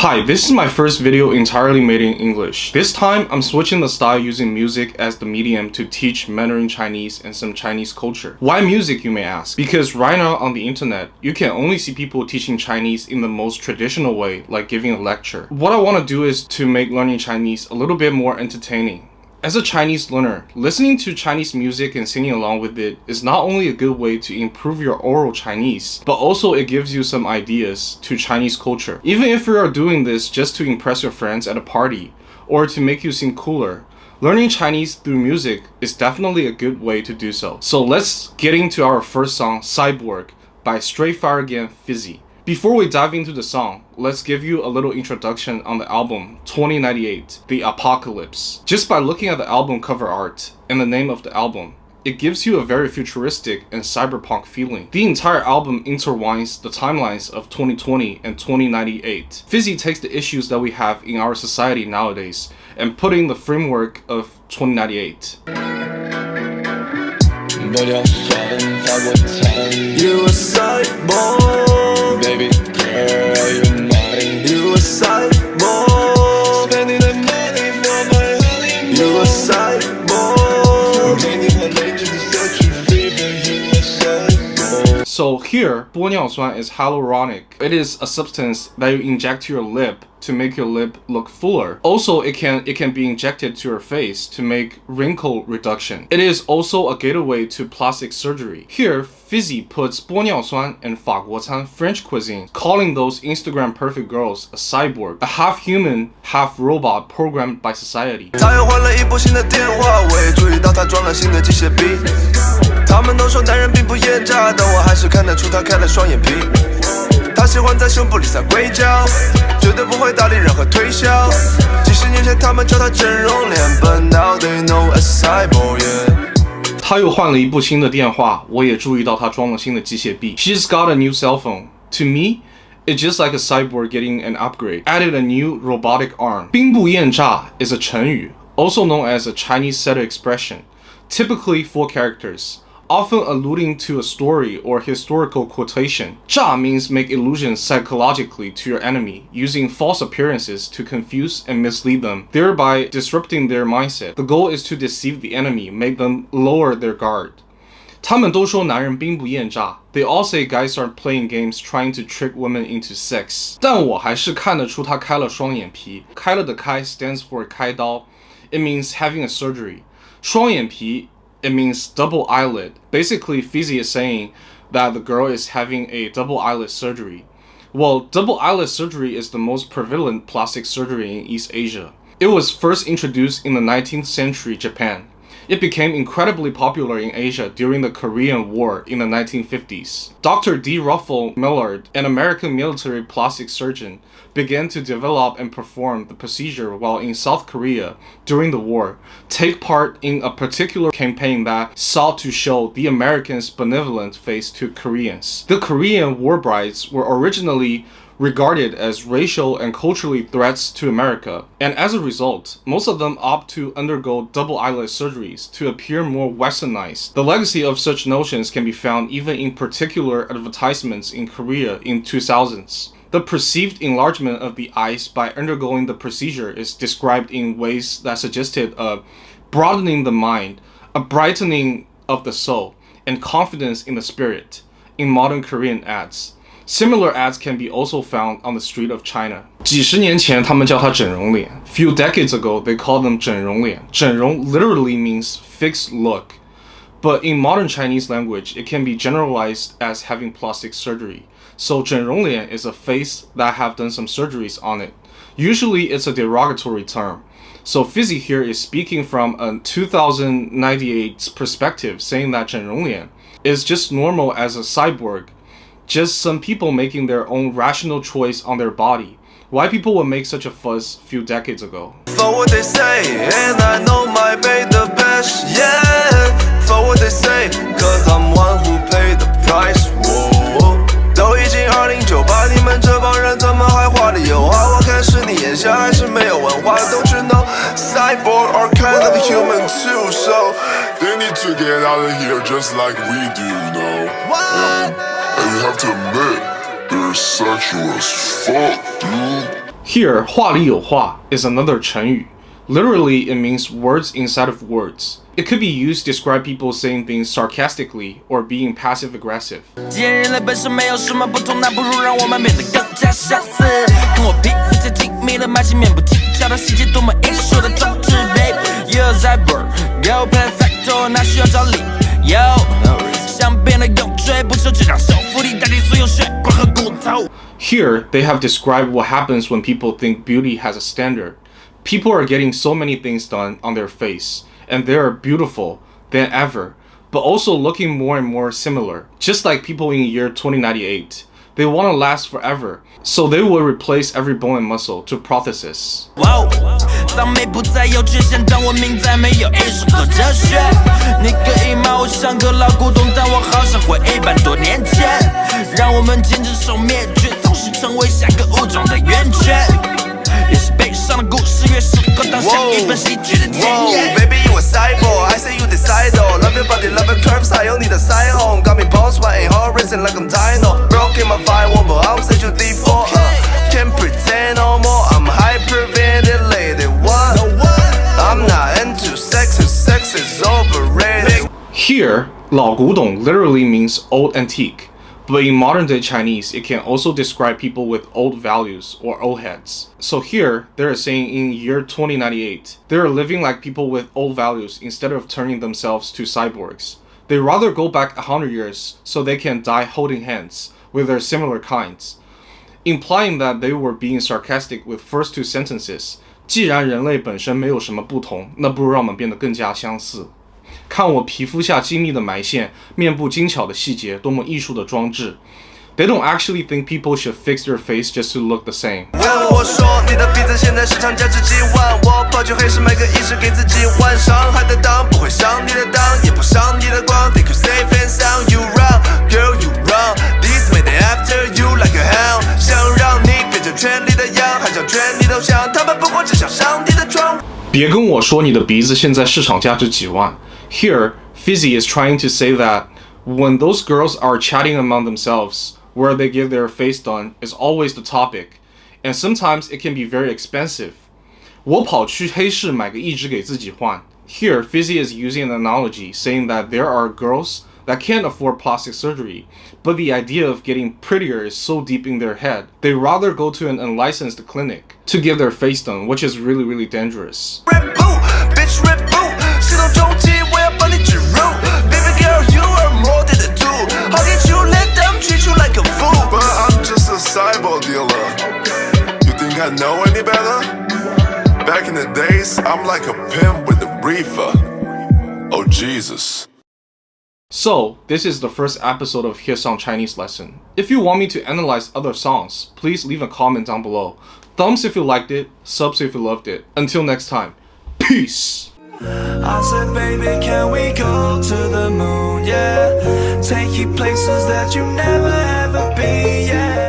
Hi, this is my first video entirely made in English. This time, I'm switching the style using music as the medium to teach Mandarin Chinese and some Chinese culture. Why music, you may ask? Because right now on the internet, you can only see people teaching Chinese in the most traditional way, like giving a lecture. What I want to do is to make learning Chinese a little bit more entertaining. As a Chinese learner, listening to Chinese music and singing along with it is not only a good way to improve your oral Chinese, but also it gives you some ideas to Chinese culture. Even if you are doing this just to impress your friends at a party, or to make you seem cooler, learning Chinese through music is definitely a good way to do so. So let's get into our first song, Cyborg, by Straight Fire Again Feezy. Before we dive into the song, let's give you a little introduction on the album 2098, The Apocalypse. Just by looking at the album cover art and the name of the album, it gives you a very futuristic and cyberpunk feeling. The entire album intertwines the timelines of 2020 and 2098. Feezy takes the issues that we have in our society nowadays and put in the framework of 2098. You a cyborg, baby girl, are you mine? You a cyborg, spending the money for my honeymoon. You a cyborg, meaning her nature to set you free, but you a cyborg. So here, 玻尿酸 is hyaluronic. It is a substance that you inject to your lip to make your lip look fuller. Also, it can be injected to your face to make wrinkle reduction. It is also a gateway to plastic surgery. Here, Feezy puts 玻尿酸 and 法国餐 French cuisine, calling those Instagram perfect girls a cyborg, a half human, half robot programmed by society. 他又换了一部新的电话，我也注意到他装了新的机械臂。他们都说男人并不厌诈，但我还是看得出他开了双眼皮。他喜欢在胸部里撒硅胶，绝对不会搭理任何推销。几十年前他们叫他整容脸 ，But now they know a cyborg, yeah. 他又换了一部新的电话，我也注意到他装了新的机械臂。She's got a new cell phone. To me, it's just like a cyborg getting an upgrade. Added a new robotic arm. 兵不厌诈 is a 成语, also known as a Chinese set of expression, typically 4 characters, often alluding to a story or historical quotation. 诈 means make illusions psychologically to your enemy, using false appearances to confuse and mislead them, thereby disrupting their mindset. The goal is to deceive the enemy, make them lower their guard. 他们都说男人兵不厌诈. They all say guys are playing games trying to trick women into sex. 但我还是看得出他开了双眼皮. 开了的开 stands for 开刀. It means having a surgery. 双眼皮 it means double eyelid. Basically, Feezy is saying that the girl is having a double eyelid surgery. Well, double eyelid surgery is the most prevalent plastic surgery in East Asia. It was first introduced in the 19th century Japan. It became incredibly popular in Asia during the Korean War in the 1950s. Dr. D. Ruffle Millard, an American military plastic surgeon, began to develop and perform the procedure while in South Korea during the war, take part in a particular campaign that sought to show the Americans' benevolent face to Koreans. The Korean war brides were originally regarded as racial and culturally threats to America, and as a result, most of them opt to undergo double eyelid surgeries to appear more westernized. The legacy of such notions can be found even in particular advertisements in Korea in 2000s. The perceived enlargement of the eyes by undergoing the procedure is described in ways that suggested a broadening the mind, a brightening of the soul, and confidence in the spirit in modern Korean ads. Similar ads can be also found on the street of China. 几十年前他们叫它整容脸. Few decades ago, they called them 整容脸. 整容 literally means fixed look. But in modern Chinese language, it can be generalized as having plastic surgery. So 整容脸 is a face that have done some surgeries on it. Usually, it's a derogatory term. So Feezy here is speaking from a 2098 perspective, saying that 整容脸 is just normal as a cyborg, just some people making their own rational choice on their body. Why people would make such a fuss a few decades ago. For what they say, and I know my pay the best, yeah. For what they say, cause I'm one who paid the price, whoa. 都已经2098，你们这帮人怎么还话里有话？我看是你眼瞎还是没有文化 Don't you know, cyborg are kind of human too, so they need to get out of here just like we do, you know. What? And you have to admit, they're sexual as fuck, dude. Here, 话里有话 is another 成语. Literally, it means words inside of words. It could be used to describe people saying things sarcastically or being passive-aggressive. 既然人类本身没有什么不同，那不如让我们变得更加相似。跟我皮肤最紧密的默契，面部精巧的细节，多么艺术的装置 ，babe。You're Cyborg, go perfecto， 哪需要找理由？想变得有追不求，只让手扶你代替所有血管和骨头。Here, they have described what happens when people think beauty has a standard. People are getting so many things done on their face, and they are beautiful than ever, but also looking more and more similar. Just like people in year 2098, they want to last forever, so they will replace every bone and muscle to prosthesis. 哇哦，当美不再有缺陷，当文明再没有艺术和哲学，你可以骂我像个老古董，但我好像回忆100多年前，让我们坚持受灭绝，同时成为下个物种的源泉。越是悲伤的故事，越适合当下一本喜剧的田野。Baby, you a cyborg, I say you decide though. Love your body, love your curves, 还有你的腮红 Got me bones sweating hard, racing like I'm dino. Broken my vibe, one more, I'm set you D4 Can't pretend no more, I'm hyperventilated. What? I'm not into sex is overrated. Here, 老古董 literally means old antique, but in modern day Chinese, it can also describe people with old values or old heads. So here, they're saying in year 2098, they're living like people with old values instead of turning themselves to cyborgs. They rather go back 100 years so they can die holding hands with their similar kinds, implying that they were being sarcastic with first two sentences. 既然人类本身没有什么不同，那不如让我们变得更加相似。看我皮肤下精密的埋线，面部精巧的细节，多么艺术的装置。They don't actually think people should fix their face just to look the same. 跟我说你的鼻子现在市场价值几万，我抛去黑市每个意识给自己换上海的当，不会上你的当，也不上你的光。Think you safe and sound, you wrong, girl you wrong. These men they after you like a hound， 想让你变成圈里的羊，还想圈你投降，他们不过只想上你的床。别跟我说你的鼻子现在市场价值几万。Here, Feezy is trying to say that when those girls are chatting among themselves, where they get their face done is always the topic, and sometimes it can be very expensive. 我跑去黑市买个义肢给自己换。Here, Feezy is using an analogy saying that there are girls that can't afford plastic surgery, but the idea of getting prettier is so deep in their head, they rather go to an unlicensed clinic to get their face done, which is really, really dangerous. Red Bull, bitch Red Bull， 系统终极，我要帮你植入。Baby girl, you are more than a tool. How can you let them treat you like a fool? But I'm just a cyborg dealer. You think I know any better? Back in the days, I'm like a pimp with a reefer. Oh Jesus. So, this is the first episode of Hillsong Chinese lesson. If you want me to analyze other songs, please leave a comment down below. Thumbs if you liked it, subs if you loved it. Until next time, peace! I said, baby, can we go to the moon, yeah? Take you places that you never ever been, yeah.